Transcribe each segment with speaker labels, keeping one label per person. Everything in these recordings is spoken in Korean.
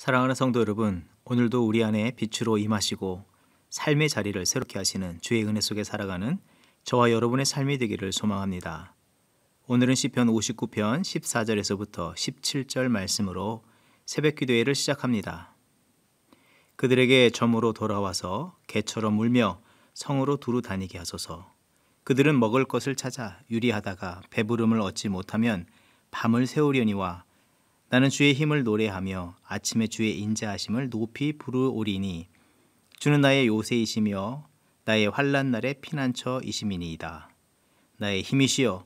Speaker 1: 사랑하는 성도 여러분, 오늘도 우리 안에 빛으로 임하시고 삶의 자리를 새롭게 하시는 주의 은혜 속에 살아가는 저와 여러분의 삶이 되기를 소망합니다. 오늘은 시편 59편 14절에서부터 17절 말씀으로 새벽 기도회를 시작합니다. 그들에게 점으로 돌아와서 개처럼 울며 성으로 두루 다니게 하소서. 그들은 먹을 것을 찾아 유리하다가 배부름을 얻지 못하면 밤을 새우려니와 나는 주의 힘을 노래하며 아침에 주의 인자하심을 높이 부르오리니 주는 나의 요새이시며 나의 환난 날의 피난처이심이니이다. 나의 힘이시여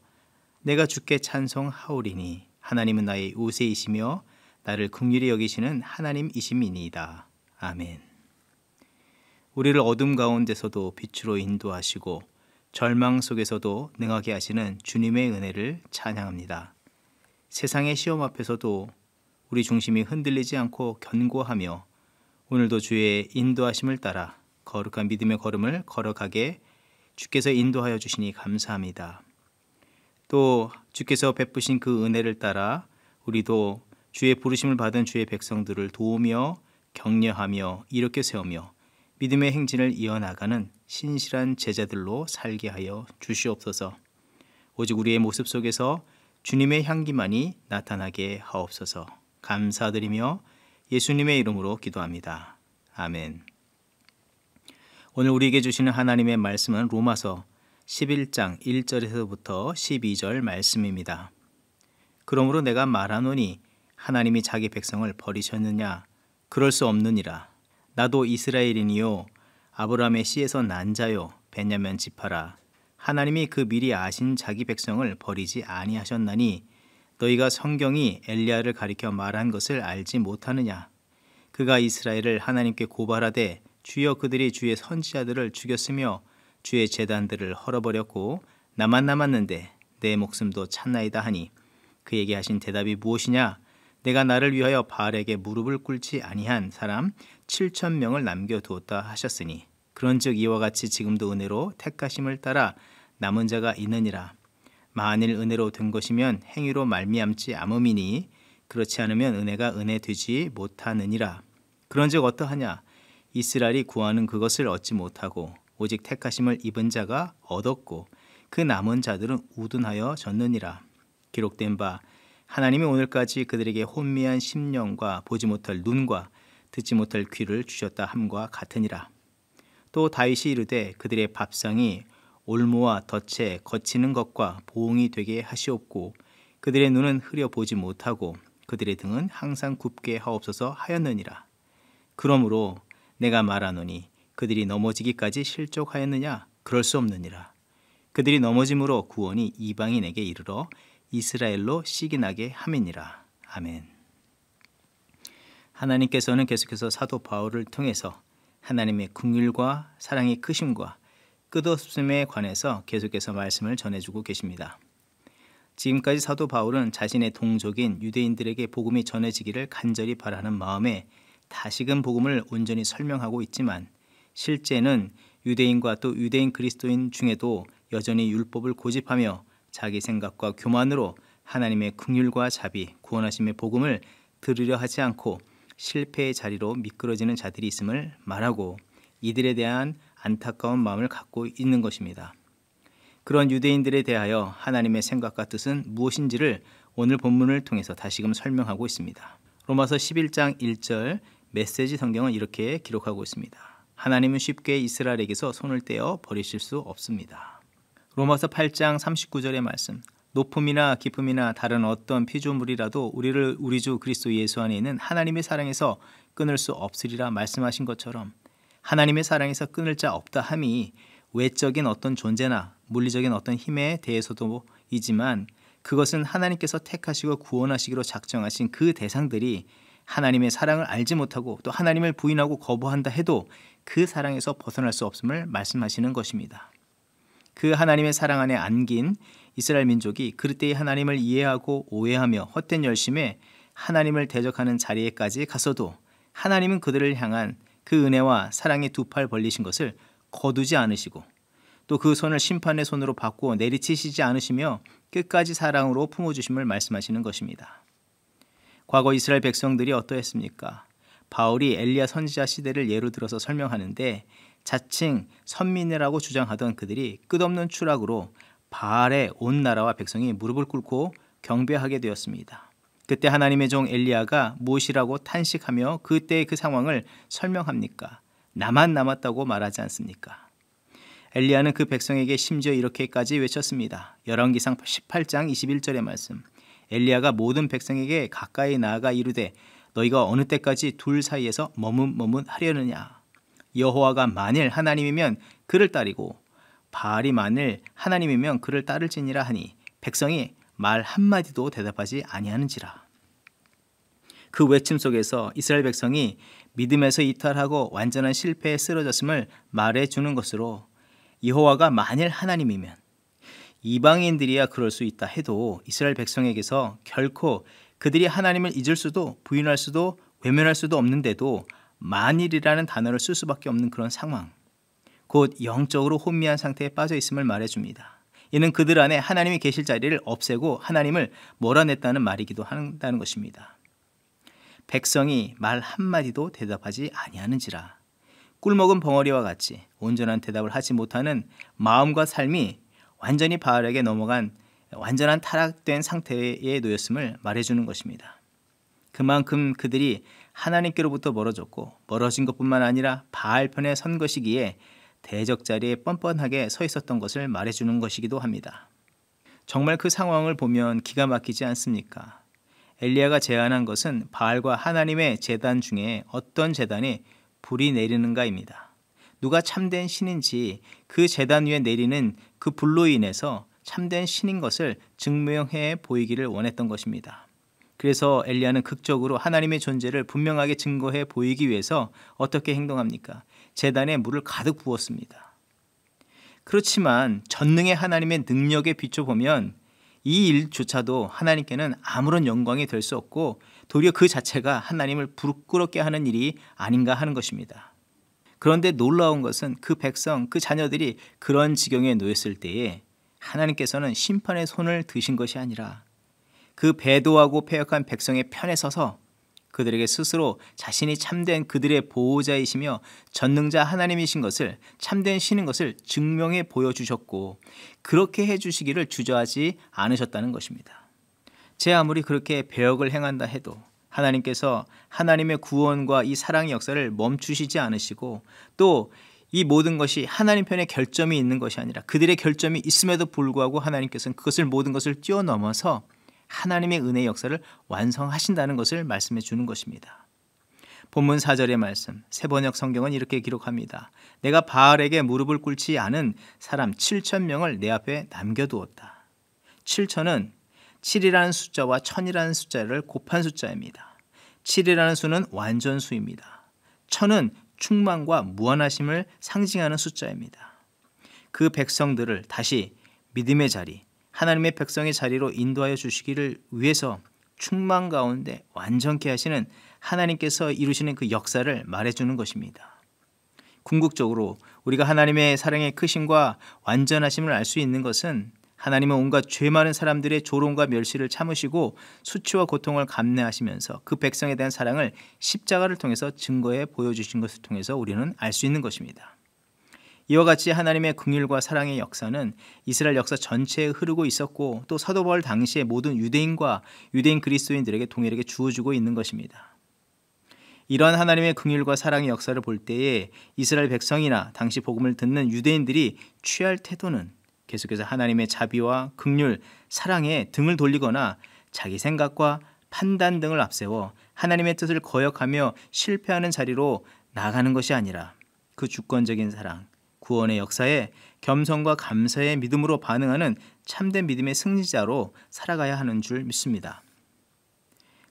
Speaker 1: 내가 주께 찬송하오리니 하나님은 나의 요새이시며 나를 긍휼히 여기시는 하나님이심이니이다. 아멘. 우리를 어둠 가운데서도 빛으로 인도하시고 절망 속에서도 능하게 하시는 주님의 은혜를 찬양합니다. 세상의 시험 앞에서도 우리 중심이 흔들리지 않고 견고하며 오늘도 주의 인도하심을 따라 거룩한 믿음의 걸음을 걸어가게 주께서 인도하여 주시니 감사합니다. 또 주께서 베푸신 그 은혜를 따라 우리도 주의 부르심을 받은 주의 백성들을 도우며 격려하며 이렇게 세우며 믿음의 행진을 이어나가는 신실한 제자들로 살게 하여 주시옵소서. 오직 우리의 모습 속에서 주님의 향기만이 나타나게 하옵소서. 감사드리며 예수님의 이름으로 기도합니다. 아멘. 오늘 우리에게 주시는 하나님의 말씀은 로마서 11장 1절에서부터 12절 말씀입니다. 그러므로 내가 말하노니 하나님이 자기 백성을 버리셨느냐? 그럴 수 없느니라. 나도 이스라엘이니요 아브라함의 씨에서 난 자요 베냐민 지파라. 하나님이 그 미리 아신 자기 백성을 버리지 아니하셨나니 너희가 성경이 엘리야를 가리켜 말한 것을 알지 못하느냐. 그가 이스라엘을 하나님께 고발하되 주여 그들이 주의 선지자들을 죽였으며 주의 제단들을 헐어버렸고 나만 남았는데 내 목숨도 찾나이다 하니 그에게 하신 대답이 무엇이냐. 내가 나를 위하여 바알에게 무릎을 꿇지 아니한 사람 7,000명을 남겨두었다 하셨으니 그런즉 이와 같이 지금도 은혜로 택하심을 따라 남은 자가 있느니라. 만일 은혜로 된 것이면 행위로 말미암지 않음이니 그렇지 않으면 은혜가 은혜 되지 못하느니라. 그런즉 어떠하냐. 이스라엘이 구하는 그것을 얻지 못하고 오직 택하심을 입은 자가 얻었고 그 남은 자들은 우둔하여 졌느니라. 기록된 바 하나님이 오늘까지 그들에게 혼미한 심령과 보지 못할 눈과 듣지 못할 귀를 주셨다 함과 같으니라. 또 다윗이 이르되 그들의 밥상이 올무와 덫에 거치는 것과 보응이 되게 하시옵고 그들의 눈은 흐려 보지 못하고 그들의 등은 항상 굽게 하옵소서 하였느니라. 그러므로 내가 말하노니 그들이 넘어지기까지 실족하였느냐? 그럴 수 없느니라. 그들이 넘어짐으로 구원이 이방인에게 이르러 이스라엘로 시기나게 함이니라. 아멘. 하나님께서는 계속해서 사도 바울을 통해서 하나님의 긍휼과 사랑의 크심과 끝없음에 관해서 계속해서 말씀을 전해주고 계십니다. 지금까지 사도 바울은 자신의 동족인 유대인들에게 복음이 전해지기를 간절히 바라는 마음에 다시금 복음을 온전히 설명하고 있지만 실제는 유대인과 또 유대인 그리스도인 중에도 여전히 율법을 고집하며 자기 생각과 교만으로 하나님의 긍휼과 자비, 구원하심의 복음을 들으려 하지 않고 실패의 자리로 미끄러지는 자들이 있음을 말하고 이들에 대한 안타까운 마음을 갖고 있는 것입니다. 그런 유대인들에 대하여 하나님의 생각과 뜻은 무엇인지를 오늘 본문을 통해서 다시금 설명하고 있습니다. 로마서 11장 1절 메시지 성경은 이렇게 기록하고 있습니다. 하나님은 쉽게 이스라엘에게서 손을 떼어 버리실 수 없습니다. 로마서 8장 39절의 말씀. 높음이나 깊음이나 다른 어떤 피조물이라도 우리를 우리 주 그리스도 예수 안에 있는 하나님의 사랑에서 끊을 수 없으리라 말씀하신 것처럼 하나님의 사랑에서 끊을 자 없다 함이 외적인 어떤 존재나 물리적인 어떤 힘에 대해서도 이지만 그것은 하나님께서 택하시고 구원하시기로 작정하신 그 대상들이 하나님의 사랑을 알지 못하고 또 하나님을 부인하고 거부한다 해도 그 사랑에서 벗어날 수 없음을 말씀하시는 것입니다. 그 하나님의 사랑 안에 안긴 이스라엘 민족이 그릇되이 하나님을 이해하고 오해하며 헛된 열심에 하나님을 대적하는 자리에까지 갔어도 하나님은 그들을 향한 그 은혜와 사랑의 두 팔 벌리신 것을 거두지 않으시고 또 그 손을 심판의 손으로 바꾸어 내리치시지 않으시며 끝까지 사랑으로 품어주심을 말씀하시는 것입니다. 과거 이스라엘 백성들이 어떠했습니까? 바울이 엘리야 선지자 시대를 예로 들어서 설명하는데 자칭 선민이라고 주장하던 그들이 끝없는 추락으로 바알의 온 나라와 백성이 무릎을 꿇고 경배하게 되었습니다. 그때 하나님의 종 엘리야가 무엇이라고 탄식하며 그때의 그 상황을 설명합니까? 나만 남았다고 말하지 않습니까? 엘리야는 그 백성에게 심지어 이렇게까지 외쳤습니다. 열왕기상 18장 21절의 말씀. 엘리야가 모든 백성에게 가까이 나아가 이르되 너희가 어느 때까지 둘 사이에서 머뭇머뭇하려느냐. 여호와가 만일 하나님이면 그를 따르고 바알이 만일 하나님이면 그를 따를지니라 하니 백성이 말 한마디도 대답하지 아니하는지라. 그 외침 속에서 이스라엘 백성이 믿음에서 이탈하고 완전한 실패에 쓰러졌음을 말해주는 것으로 여호와가 만일 하나님이면 이방인들이야 그럴 수 있다 해도 이스라엘 백성에게서 결코 그들이 하나님을 잊을 수도 부인할 수도 외면할 수도 없는데도 만일이라는 단어를 쓸 수밖에 없는 그런 상황, 곧 영적으로 혼미한 상태에 빠져 있음을 말해줍니다. 이는 그들 안에 하나님이 계실 자리를 없애고 하나님을 몰아냈다는 말이기도 한다는 것입니다. 백성이 말 한마디도 대답하지 아니하는지라. 꿀먹은 벙어리와 같이 온전한 대답을 하지 못하는 마음과 삶이 완전히 바알에게 넘어간 완전한 타락된 상태에 놓였음을 말해주는 것입니다. 그만큼 그들이 하나님께로부터 멀어졌고 멀어진 것뿐만 아니라 바알 편에 선 것이기에 대적 자리에 뻔뻔하게 서 있었던 것을 말해주는 것이기도 합니다. 정말 그 상황을 보면 기가 막히지 않습니까? 엘리야가 제안한 것은 바알과 하나님의 제단 중에 어떤 제단에 불이 내리는가입니다. 누가 참된 신인지 그 제단 위에 내리는 그 불로 인해서 참된 신인 것을 증명해 보이기를 원했던 것입니다. 그래서 엘리야는 극적으로 하나님의 존재를 분명하게 증거해 보이기 위해서 어떻게 행동합니까? 제단에 물을 가득 부었습니다. 그렇지만 전능의 하나님의 능력에 비춰보면 이 일조차도 하나님께는 아무런 영광이 될 수 없고 도리어 그 자체가 하나님을 부끄럽게 하는 일이 아닌가 하는 것입니다. 그런데 놀라운 것은 그 백성, 그 자녀들이 그런 지경에 놓였을 때에 하나님께서는 심판의 손을 드신 것이 아니라 그 배도하고 패역한 백성의 편에 서서 그들에게 스스로 자신이 참된 그들의 보호자이시며 전능자 하나님이신 것을, 참된 신인 것을 증명해 보여주셨고 그렇게 해주시기를 주저하지 않으셨다는 것입니다. 제 아무리 그렇게 배역을 행한다 해도 하나님께서 하나님의 구원과 이 사랑의 역사를 멈추시지 않으시고 또 이 모든 것이 하나님 편에 결점이 있는 것이 아니라 그들의 결점이 있음에도 불구하고 하나님께서는 그것을 모든 것을 뛰어넘어서 하나님의 은혜의 역사를 완성하신다는 것을 말씀해 주는 것입니다. 본문 4절의 말씀, 새번역 성경은 이렇게 기록합니다. 내가 바알에게 무릎을 꿇지 않은 사람 7,000명을 내 앞에 남겨두었다. 7,000은 7이라는 숫자와 1,000이라는 숫자를 곱한 숫자입니다. 7이라는 수는 완전수입니다. 1,000은 충만과 무한하심을 상징하는 숫자입니다. 그 백성들을 다시 믿음의 자리, 하나님의 백성의 자리로 인도하여 주시기를 위해서 충만 가운데 완전케 하시는 하나님께서 이루시는 그 역사를 말해주는 것입니다. 궁극적으로 우리가 하나님의 사랑의 크심과 완전하심을 알 수 있는 것은 하나님은 온갖 죄 많은 사람들의 조롱과 멸시를 참으시고 수치와 고통을 감내하시면서 그 백성에 대한 사랑을 십자가를 통해서 증거해 보여주신 것을 통해서 우리는 알 수 있는 것입니다. 이와 같이 하나님의 긍휼과 사랑의 역사는 이스라엘 역사 전체에 흐르고 있었고 또 사도 바울 당시의 모든 유대인과 유대인 그리스도인들에게 동일하게 주어지고 있는 것입니다. 이러한 하나님의 긍휼과 사랑의 역사를 볼 때에 이스라엘 백성이나 당시 복음을 듣는 유대인들이 취할 태도는 계속해서 하나님의 자비와 긍휼, 사랑에 등을 돌리거나 자기 생각과 판단 등을 앞세워 하나님의 뜻을 거역하며 실패하는 자리로 나가는 것이 아니라 그 주권적인 사랑, 구원의 역사에 겸손과 감사의 믿음으로 반응하는 참된 믿음의 승리자로 살아가야 하는 줄 믿습니다.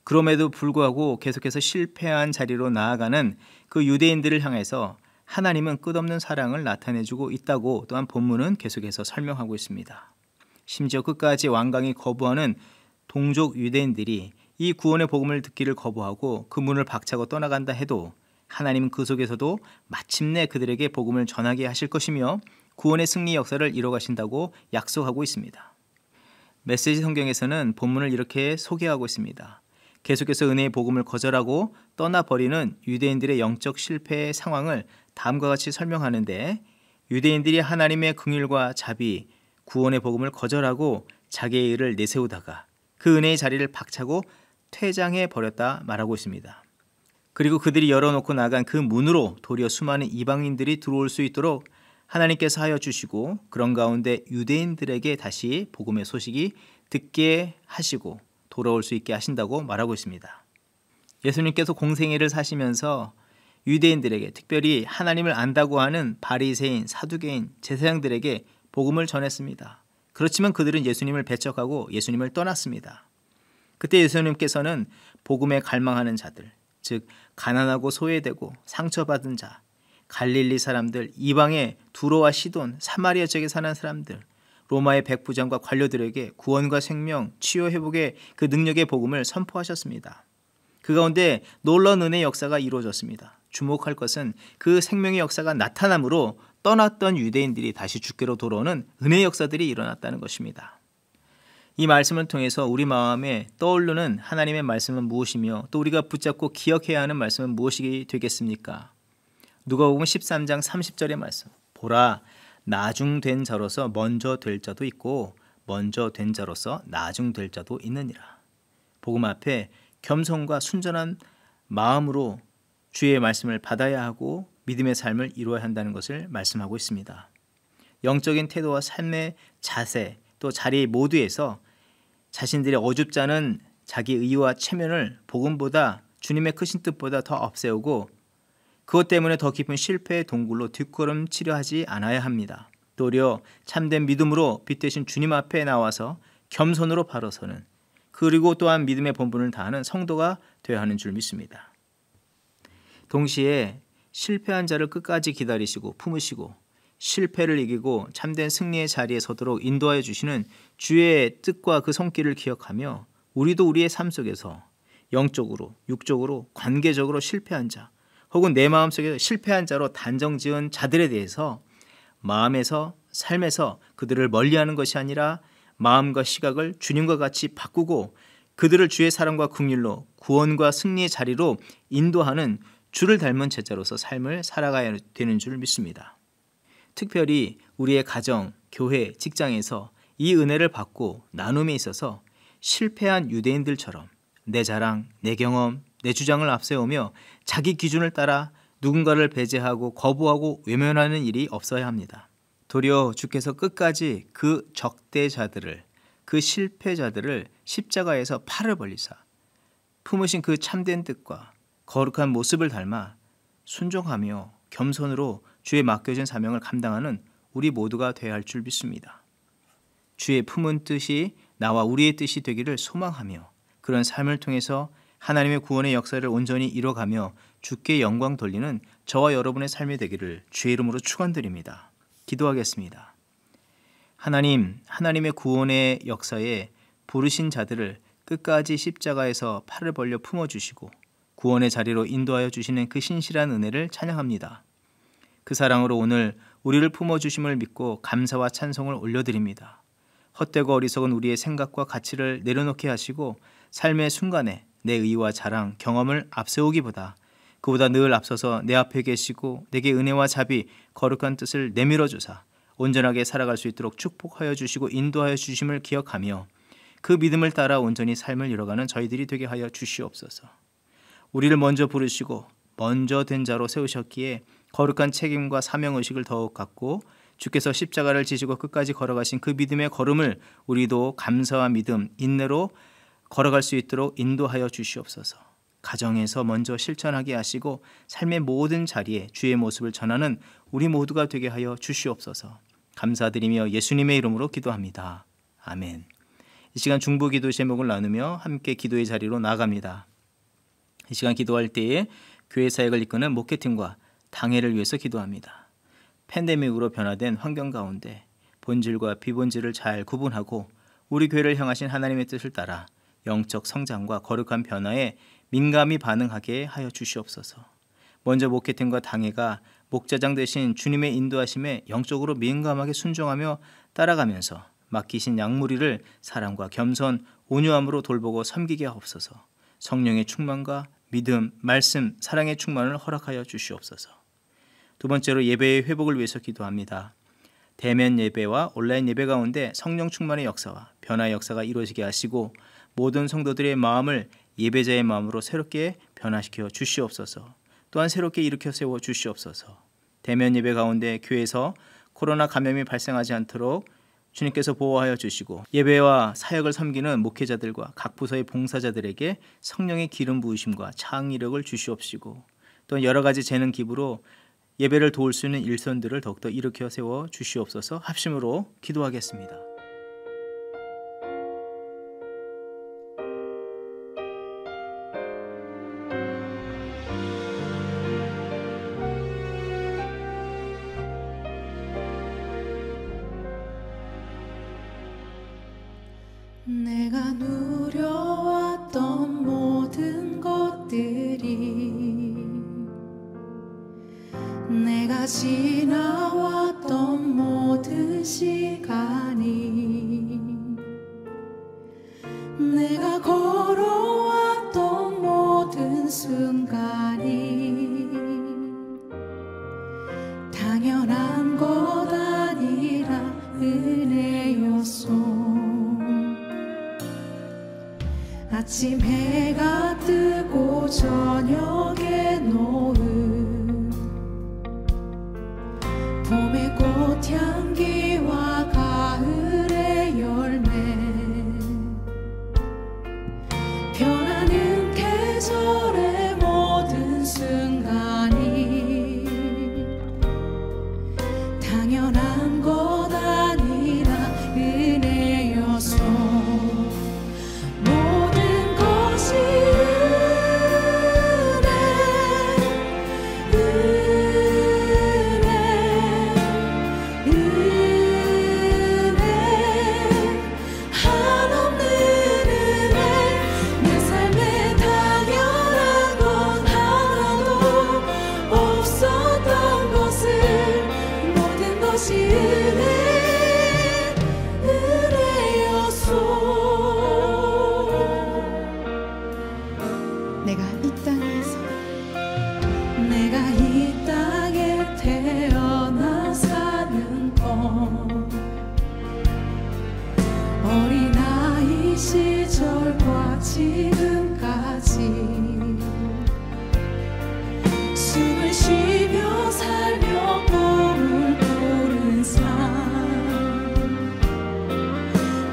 Speaker 1: 그럼에도 불구하고 계속해서 실패한 자리로 나아가는 그 유대인들을 향해서 하나님은 끝없는 사랑을 나타내주고 있다고 또한 본문은 계속해서 설명하고 있습니다. 심지어 끝까지 완강히 거부하는 동족 유대인들이 이 구원의 복음을 듣기를 거부하고 그 문을 박차고 떠나간다 해도 하나님은 그 속에서도 마침내 그들에게 복음을 전하게 하실 것이며 구원의 승리 역사를 이뤄가신다고 약속하고 있습니다. 메시지 성경에서는 본문을 이렇게 소개하고 있습니다. 계속해서 은혜의 복음을 거절하고 떠나버리는 유대인들의 영적 실패의 상황을 다음과 같이 설명하는데, 유대인들이 하나님의 긍휼과 자비, 구원의 복음을 거절하고 자기의 의를 내세우다가 그 은혜의 자리를 박차고 퇴장해 버렸다 말하고 있습니다. 그리고 그들이 열어놓고 나간 그 문으로 도리어 수많은 이방인들이 들어올 수 있도록 하나님께서 하여 주시고, 그런 가운데 유대인들에게 다시 복음의 소식이 듣게 하시고 돌아올 수 있게 하신다고 말하고 있습니다. 예수님께서 공생애를 사시면서 유대인들에게, 특별히 하나님을 안다고 하는 바리새인, 사두개인, 제사장들에게 복음을 전했습니다. 그렇지만 그들은 예수님을 배척하고 예수님을 떠났습니다. 그때 예수님께서는 복음에 갈망하는 자들, 즉 가난하고 소외되고 상처받은 자, 갈릴리 사람들, 이방의 두로와 시돈, 사마리아 지역에 사는 사람들, 로마의 백부장과 관료들에게 구원과 생명, 치유 회복의 그 능력의 복음을 선포하셨습니다. 그 가운데 놀라운 은혜의 역사가 이루어졌습니다. 주목할 것은 그 생명의 역사가 나타남으로 떠났던 유대인들이 다시 주께로 돌아오는 은혜의 역사들이 일어났다는 것입니다. 이 말씀을 통해서 우리 마음에 떠오르는 하나님의 말씀은 무엇이며, 또 우리가 붙잡고 기억해야 하는 말씀은 무엇이 되겠습니까? 누가복음 13장 30절의 말씀, 보라, 나중된 자로서 먼저 될 자도 있고 먼저 된 자로서 나중될 자도 있느니라. 복음 앞에 겸손과 순전한 마음으로 주의 말씀을 받아야 하고 믿음의 삶을 이루어야 한다는 것을 말씀하고 있습니다. 영적인 태도와 삶의 자세, 또 자리 모두에서 자신들의 어줍지 않은 자기 의와 체면을 복음보다, 주님의 크신 뜻보다 더 앞세우고 그것 때문에 더 깊은 실패의 동굴로 뒷걸음치려 하지 않아야 합니다. 도리어 참된 믿음으로 빛 대신 주님 앞에 나와서 겸손으로 바로 서는, 그리고 또한 믿음의 본분을 다하는 성도가 되어야 하는 줄 믿습니다. 동시에 실패한 자를 끝까지 기다리시고 품으시고 실패를 이기고 참된 승리의 자리에 서도록 인도하여 주시는 주의 뜻과 그 손길을 기억하며, 우리도 우리의 삶 속에서 영적으로, 육적으로, 관계적으로 실패한 자, 혹은 내 마음속에 실패한 자로 단정지은 자들에 대해서 마음에서, 삶에서 그들을 멀리하는 것이 아니라 마음과 시각을 주님과 같이 바꾸고 그들을 주의 사랑과 긍휼로 구원과 승리의 자리로 인도하는 주를 닮은 제자로서 삶을 살아가야 되는 줄 믿습니다. 특별히 우리의 가정, 교회, 직장에서 이 은혜를 받고 나눔에 있어서 실패한 유대인들처럼 내 자랑, 내 경험, 내 주장을 앞세우며 자기 기준을 따라 누군가를 배제하고 거부하고 외면하는 일이 없어야 합니다. 도리어 주께서 끝까지 그 적대자들을, 그 실패자들을 십자가에서 팔을 벌리사 품으신 그 참된 뜻과 거룩한 모습을 닮아 순종하며 겸손으로 주의 맡겨진 사명을 감당하는 우리 모두가 되어야 할 줄 믿습니다. 주의 품은 뜻이 나와 우리의 뜻이 되기를 소망하며 그런 삶을 통해서 하나님의 구원의 역사를 온전히 이뤄가며 주께 영광 돌리는 저와 여러분의 삶이 되기를 주의 이름으로 축원드립니다. 기도하겠습니다. 하나님, 하나님의 구원의 역사에 부르신 자들을 끝까지 십자가에서 팔을 벌려 품어주시고 구원의 자리로 인도하여 주시는 그 신실한 은혜를 찬양합니다. 그 사랑으로 오늘 우리를 품어주심을 믿고 감사와 찬송을 올려드립니다. 헛되고 어리석은 우리의 생각과 가치를 내려놓게 하시고 삶의 순간에 내 의와 자랑, 경험을 앞세우기보다 그보다 늘 앞서서 내 앞에 계시고 내게 은혜와 자비, 거룩한 뜻을 내밀어 주사 온전하게 살아갈 수 있도록 축복하여 주시고 인도하여 주심을 기억하며 그 믿음을 따라 온전히 삶을 이뤄가는 저희들이 되게 하여 주시옵소서. 우리를 먼저 부르시고 먼저 된 자로 세우셨기에 거룩한 책임과 사명의식을 더욱 갖고 주께서 십자가를 지시고 끝까지 걸어가신 그 믿음의 걸음을 우리도 감사와 믿음, 인내로 걸어갈 수 있도록 인도하여 주시옵소서. 가정에서 먼저 실천하게 하시고 삶의 모든 자리에 주의 모습을 전하는 우리 모두가 되게 하여 주시옵소서. 감사드리며 예수님의 이름으로 기도합니다. 아멘. 이 시간 중보기도 제목을 나누며 함께 기도의 자리로 나아갑니다. 이 시간 기도할 때에 교회 사역을 이끄는 목회팀과 당회를 위해서 기도합니다. 팬데믹으로 변화된 환경 가운데 본질과 비본질을 잘 구분하고 우리 교회를 향하신 하나님의 뜻을 따라 영적 성장과 거룩한 변화에 민감히 반응하게 하여 주시옵소서. 먼저 목회팀과 당회가 목자장 되신 주님의 인도하심에 영적으로 민감하게 순종하며 따라가면서 맡기신 양무리를 사랑과 겸손, 온유함으로 돌보고 섬기게 하옵소서. 성령의 충만과 믿음, 말씀, 사랑의 충만을 허락하여 주시옵소서. 두 번째로 예배의 회복을 위해서 기도합니다. 대면 예배와 온라인 예배 가운데 성령 충만의 역사와 변화의 역사가 이루어지게 하시고 모든 성도들의 마음을 예배자의 마음으로 새롭게 변화시켜 주시옵소서. 또한 새롭게 일으켜 세워 주시옵소서. 대면 예배 가운데 교회에서 코로나 감염이 발생하지 않도록 주님께서 보호하여 주시고 예배와 사역을 섬기는 목회자들과 각 부서의 봉사자들에게 성령의 기름 부으심과 창의력을 주시옵시고 또 여러 가지 재능 기부로 예배를 도울 수 있는 일선들을 더욱더 일으켜 세워 주시옵소서. 합심으로 기도하겠습니다.
Speaker 2: 내가 누려왔던 모든 것들이 내가 지나왔던 모든 시간이 내가 걸어왔던 모든 순간이 당연한 것 아니라 은혜였소. 아침 해가 뜨고 저녁에 노을 봄의 꽃향기와 가을의 열매 변하는 계절의 모든 순간이 당연한 것 아니라 은혜였소. 내가 이 땅에 태어나 사는 것 어린아이 시절과 지금까지 숨을 쉬며 살며 꿈을 꾸는 삶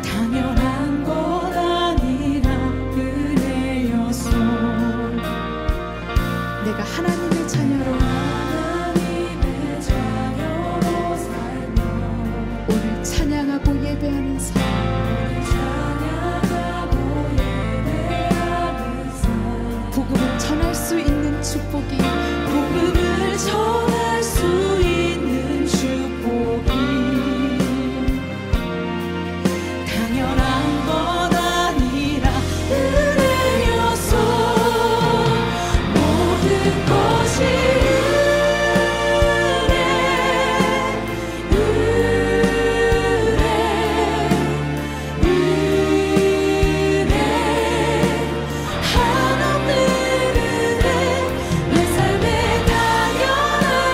Speaker 2: 당연한 것 아니라 은혜였소. 내가 하나님의 자녀로 살며 오늘 찬양하고 예배하는 삶 복음을 전할 수 있는 축복이 복음을 전할 수 있는 축복이 당연한 것 아니라 은혜였소. 모든 것이 한없는 은혜 내 삶에 당연한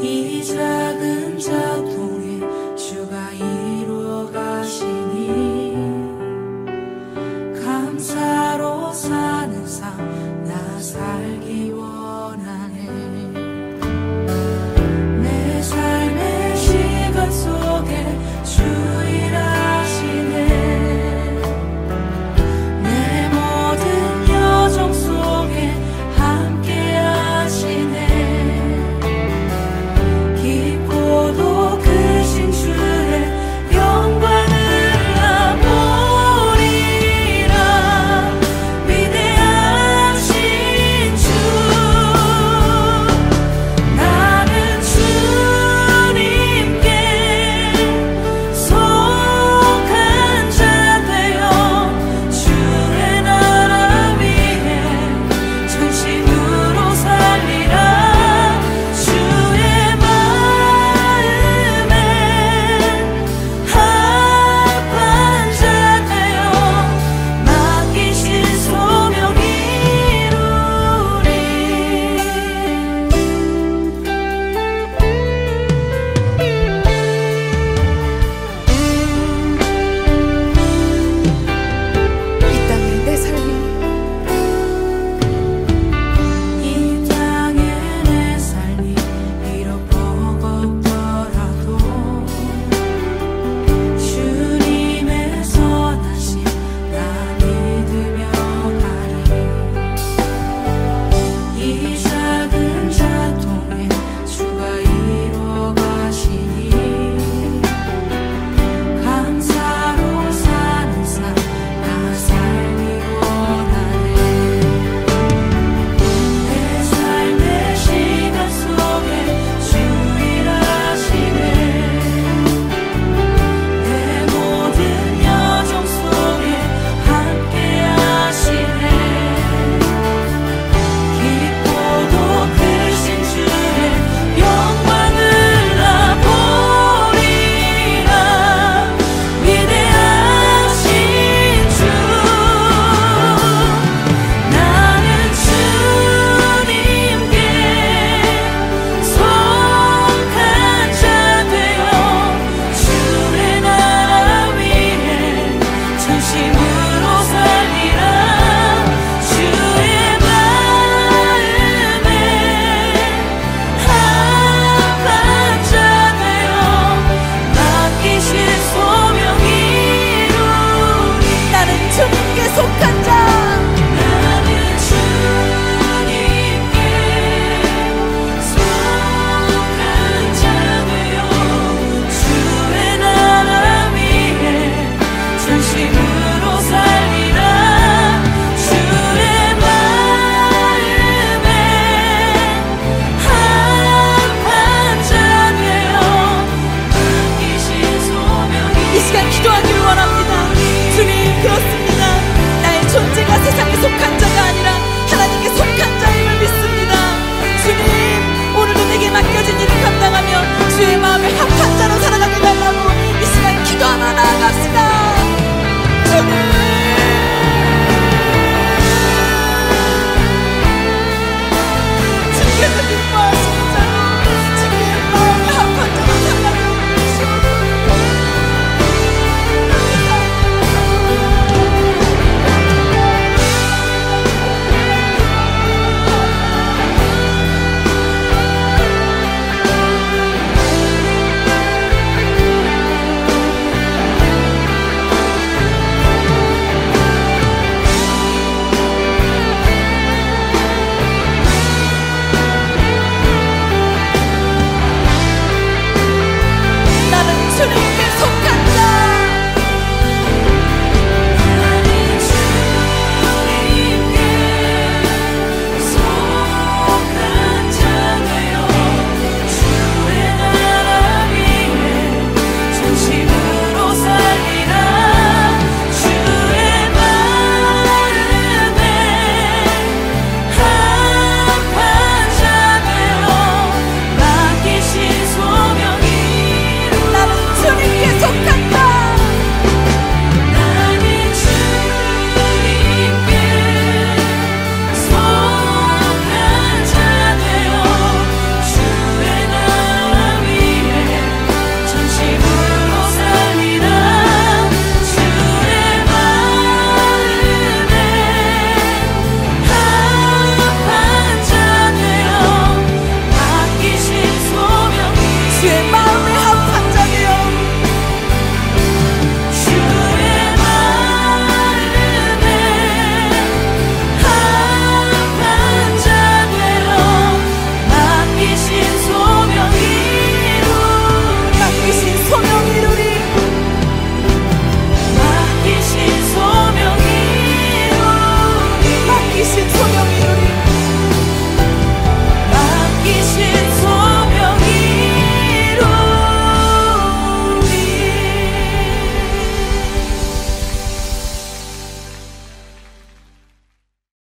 Speaker 2: 이 작은 자도